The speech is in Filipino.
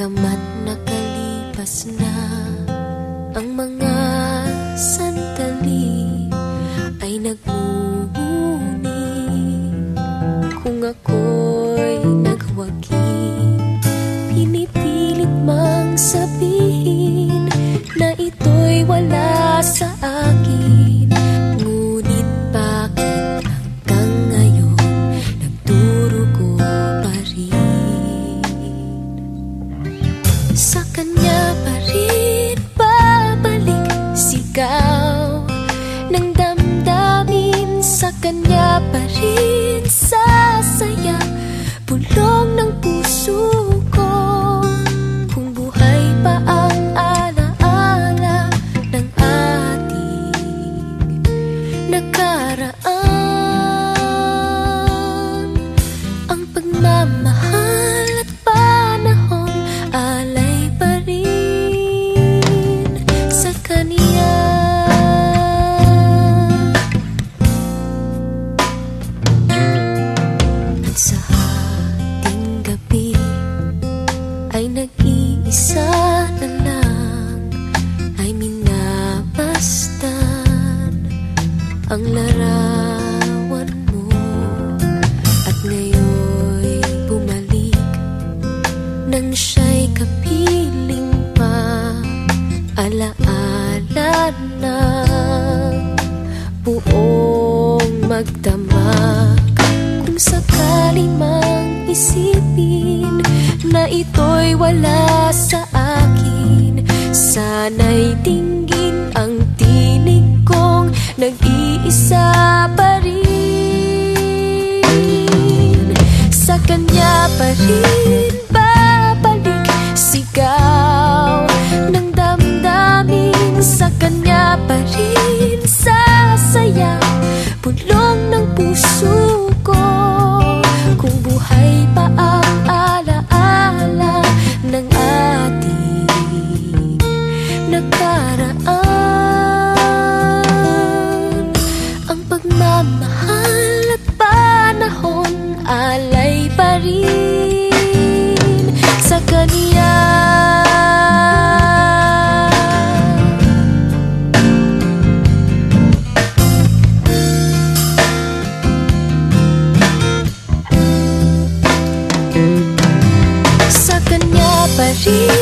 Bagamat nakalipas na ang mga sandali, ay nagmumuni kung ako'y nagwagi. Pinipilit mang sabihin na ito'y wala sa akin, ngunit bakit hanggang ngayon nagdurugo pa rin? Sa kanya pa rin babalik sigaw ng damdamin, sa kanya pa rin sasaya bulong ng puso ko. Kung buhay pa ang alaala ng ating nakaraan, ang pagmamahal at panahon alay pa rin sa kaniya. At sa ating gabi ay nag-iisa na lang, ay minabastan ang larawan mo. At ngayon'y bumalik nang siya'y kapiling pa, alaala ng buong magdamag. Kung sakali mang isipin na ito'y wala sa akin, sana'y dinggin ang tinig kong nag-iisa pa rin. Sa kanya pa rin babalik sigaw ng damdamin, sa kanya pa rin sasaya bulong ng puso ko. Kung buhay pa ang alaala ng ating nakaraan, ang pagmamahal at panahon alay pa rin sa kaniya. Sa kanya pa rin